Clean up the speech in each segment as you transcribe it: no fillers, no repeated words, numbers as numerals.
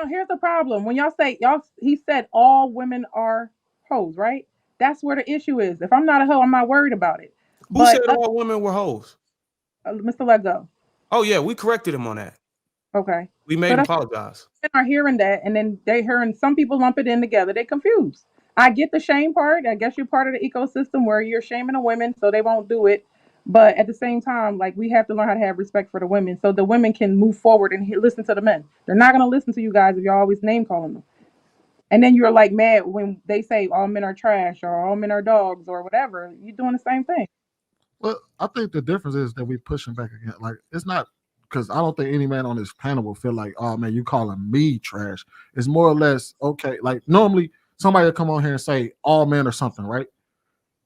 here's the problem. When y'all say he said all women are hoes, right? That's where the issue is. If I'm not a hoe, I'm not worried about it. Who said But all women were hoes? Mr. Lego, Oh yeah, we corrected him on that. okay. We made So him that's apologize. men are hearing that, and then they hearing some people lump it in together. They confused. I get the shame part. I guess you're part of the ecosystem where you're shaming the women so they won't do it. But at the same time, like we have to learn how to have respect for the women so the women can move forward and listen to the men. They're not gonna listen to you guys if you're always name calling them. And then you're like mad when they say all men are trash or all men are dogs or whatever. You're doing the same thing. Well, I think the difference is that we pushing back again. Like it's not because I don't think any man on this panel will feel like, oh man, you calling me trash. It's more or less okay. Like normally somebody will come on here and say all men or something, right?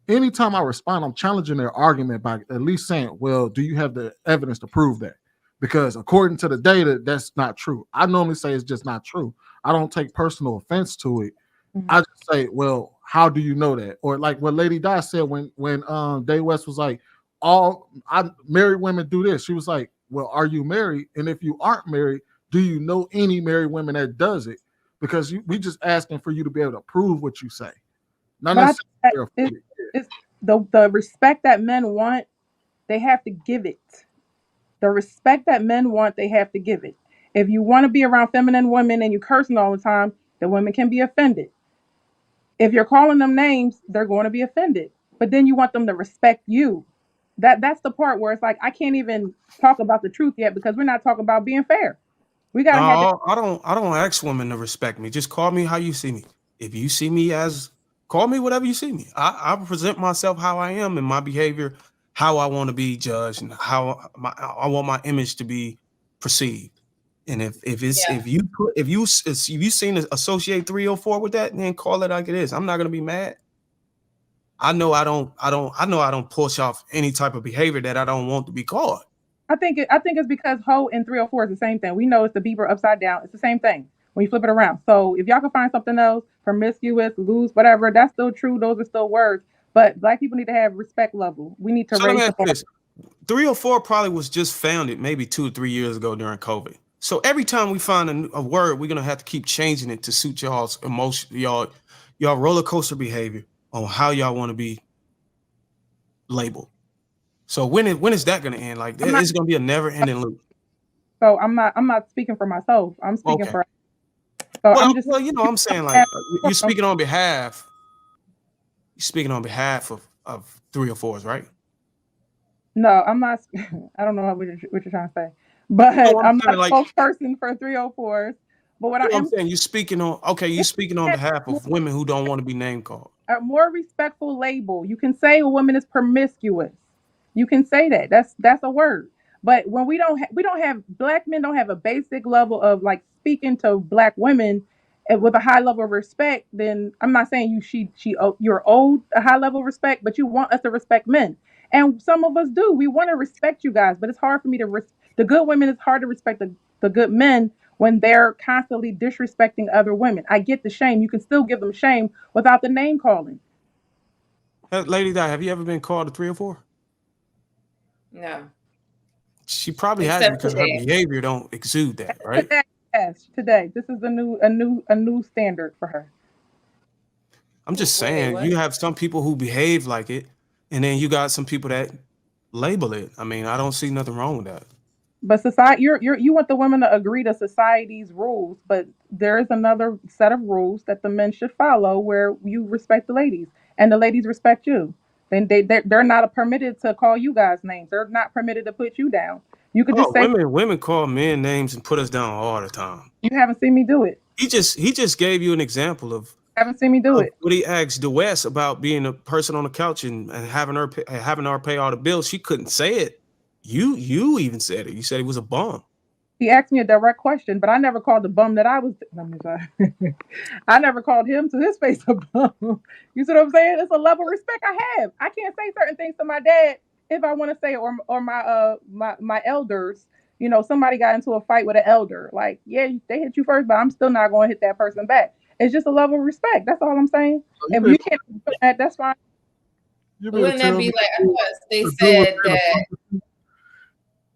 Anytime I respond, I'm challenging their argument by at least saying, well, do you have the evidence to prove that? Because according to the data, that's not true. I normally say it's just not true. I don't take personal offense to it. Mhm. I just say, well, how do you know that? Or like what Lady Di said when Day West was like, all I married women do this. She was like, well, are you married? And if you aren't married, do you know any married women that does it? Because we just asking for you to be able to prove what you say, not But I think that necessarily. it's the respect that men want, they have to give it. The respect that men want, they have to give it. If you want to be around feminine women and you cursing all the time, the women can be offended. If you're calling them names, they're going to be offended. But then you want them to respect you. That's the part where it's like I can't even talk about the truth yet because we're not talking about being fair. We gotta have that. No, I don't ask women to respect me. Just call me how you see me. If you see me as call me whatever you see me. I present myself how I am and my behavior, how I want to be judged and I want my image to be perceived. And if it's Yeah. if you seen associate 304 with that, then call it like it is. I'm not gonna be mad. I know I don't push off any type of behavior that I don't want to be called. I think it's because hoe and 304 is the same thing. We know it's the beeper upside down. It's the same thing when you flip it around. So if y'all can find something else, promiscuous, loose, whatever, that's still true. Those are still words. But black people need to have respect level. We need to So let me raise ask the you bar. this. 304 probably was just founded maybe 2 or 3 years ago during COVID. So every time we find a word, we're gonna have to keep changing it to suit y'all's emotion, y'all roller coaster behavior on how y'all want to be labeled. So when is that gonna end? Like I'm not it's gonna be a never ending loop. so I'm not speaking for myself. I'm speaking Okay. for so I'm just Well, I'm saying like you're speaking on behalf. You're speaking on behalf of 304s, right? no, I'm not I don't know what you're trying to say. But No, I'm I'm not saying a like spokesperson for 304s. But what I I'm am saying you're speaking on okay, you're speaking on behalf of women who don't want to be name called. a more respectful label. You can say a woman is promiscuous. You can say that. That's a word. But when we don't have black men don't have a basic level of like speaking to black women with a high level of respect. Then I'm not saying you're owed a high level of respect, but you want us to respect men. And some of us do. We want to respect you guys, but it's hard for me to the good women. It's hard to respect the good men when they're constantly disrespecting other women. I get the shame. You can still give them shame without the name calling. Lady Di, have you ever been called a 304? No. She probably hasn't Except because her today. behavior don't exude that, right? Today, yes, today. This is a new standard for her. I'm just Wait, saying you what? have some people who behave like it, and then you got some people that label it. I mean, I don't see nothing wrong with that. But society, you want the women to agree to society's rules, but there is another set of rules that the men should follow, where you respect the ladies and the ladies respect you. Then they're not permitted to call you guys names. They're not permitted to put you down. You could Oh, just say women call men names and put us down all the time. you haven't seen me do it. He just gave you an example Haven't seen me do of it. what he asked DeWest about being a person on the couch and having her pay all the bills. She couldn't say it. You even said it. You said he was a bum. He asked me a direct question, but I never called the bum that I was. Let me sorry. I never called him to his face a bum. You see what I'm saying? It's a level of respect I have. I can't say certain things to my dad if I want to say it, or my elders. Somebody got into a fight with an elder. Like, yeah, they hit you first, but I'm still not going to hit that person back. It's just a level of respect. That's all I'm saying. So If you can't do that, that's fine. you But mean to wouldn't that tell be me like, I thought they a dude was said saying a that, bum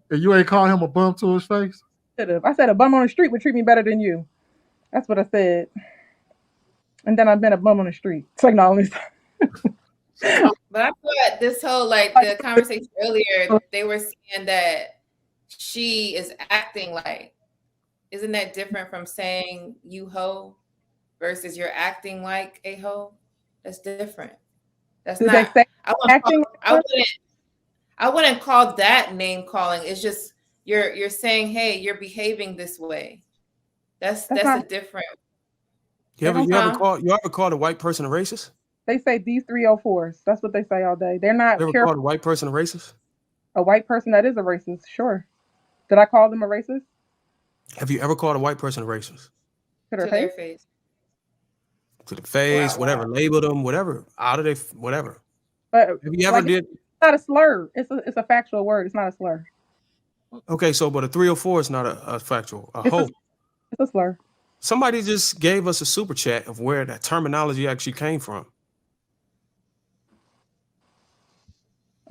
and you ain't call him a bum to his face? I said a bum on the street would treat me better than you. That's what I said. And then I've been a bum on the street. It's like, no, But I thought this whole like the conversation earlier, they were saying that she is acting like. Isn't that different from saying you hoe versus you're acting like a hoe? That's different. That's did not. they say I wouldn't acting? I wouldn't call that name calling. It's just you're saying, hey, you're behaving this way. That's not, a different. You ever called a white person a racist? They say these 304s. That's what they say all day. They're not You ever called a white person a racist? A white person that is a racist, sure. Did I call them a racist? Have you ever called a white person a racist? To To their face. To the face, Wow, whatever, label them, whatever, out of their, whatever. But have you ever did? It's not a slur. It's a factual word. It's not a slur. Okay, so but a 304 is not a factual. It's a slur. Somebody just gave us a super chat of where that terminology actually came from.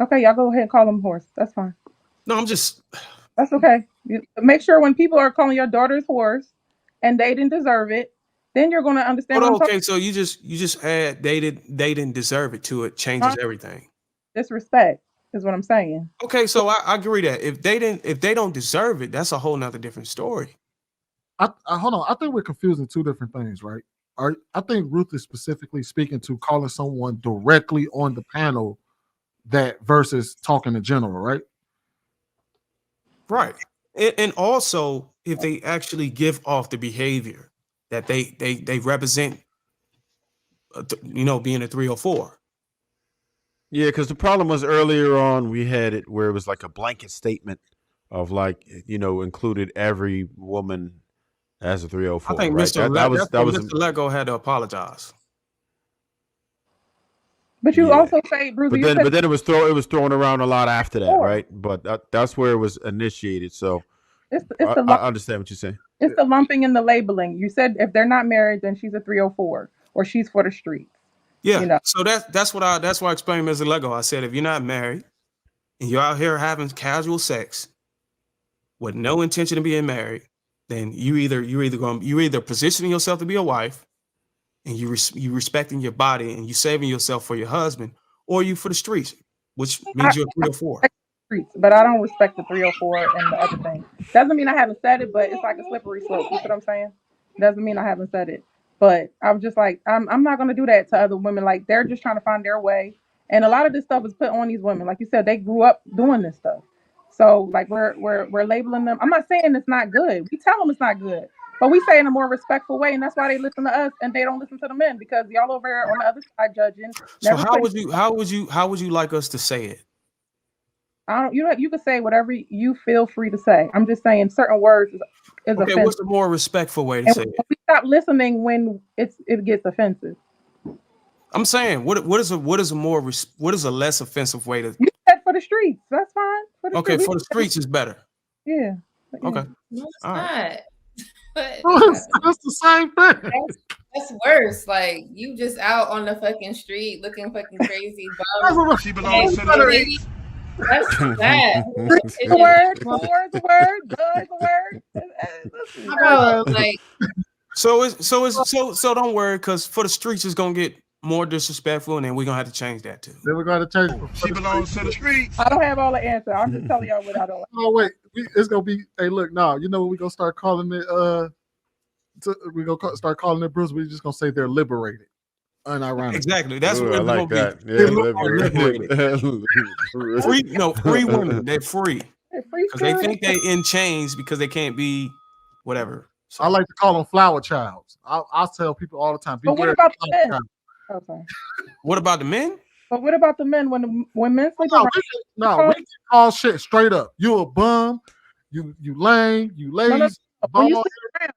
Okay, y'all go ahead and call them horse. That's fine. No, I'm just. That's okay. Make sure when people are calling your daughters horse and they didn't deserve it, then you're going to understand. Okay, so you just add they didn't deserve it to it changes everything. Disrespect is what I'm saying. Okay, so I agree that if they don't deserve it, that's a whole nother different story. I hold on. I think we're confusing two different things, right? I think Ruth is specifically speaking to calling someone directly on the panel that versus talking in general, right? Right. And also if they actually give off the behavior that they represent, being a 304. Yeah, because the problem was earlier on we had it where it was like a blanket statement of like, included every woman as a 304. I think right? Mr. Lego had to apologize. But you also say, Bruce, but then it was thrown around a lot after that, right? But that's where it was initiated. So I understand what you're saying. It's the lumping and the labeling. You said if they're not married, then she's a 304 or she's for the streets. Yeah. So that's why I explained Mr. Lego. I said if you're not married and you're out here having casual sex with no intention of being married, then you're either positioning yourself to be a wife, and you respecting your body and you saving yourself for your husband, or you for the streets, which means you're a 304. But I don't respect the 304 and the other thing. Doesn't mean I haven't said it, but it's like a slippery slope. You know what I'm saying? Doesn't mean I haven't said it. But I'm just like, I'm not gonna do that to other women. Like they're just trying to find their way. And a lot of this stuff is put on these women. Like you said, they grew up doing this stuff. So like we're labeling them. I'm not saying it's not good. We tell them it's not good. But we say it in a more respectful way, and that's why they listen to us and they don't listen to the men, because y'all over there on the other side judging. So how would you like us to say it? You can say whatever you feel free to say. I'm just saying certain words is okay. Offensive. What's the more respectful way to say it? We stop listening when it gets offensive. I'm saying what is a less offensive way to? You said for the streets. That's fine. For the streets is better. Yeah. Okay. No, it's not. That's the same thing. That's worse. Like you just out on the fucking street looking fucking crazy. She belongs to the streets. That's bad. The word's a word. Like so don't worry, because for the streets it's gonna get more disrespectful, and then we're gonna have to change that too. Then we're gonna change it. She belongs to the streets. I don't have all the answer. I'm just telling y'all what I don't like. Oh wait, it's gonna be. Hey, look, now you know what we're gonna start calling it. We're gonna start calling it, Bruce. We're just gonna say they're liberated. Unironic. Exactly. That's what it's like gonna that. be. Yeah, liberated. Free women. They're free because they think they in chains because they can't be whatever. So. I like to call them flower childs. I'll tell people all the time. But what about the men? Okay. What about the men? But what about the men when men sleep around? We can call shit straight up. You a bum. You lame. You lazy. When you sleep around,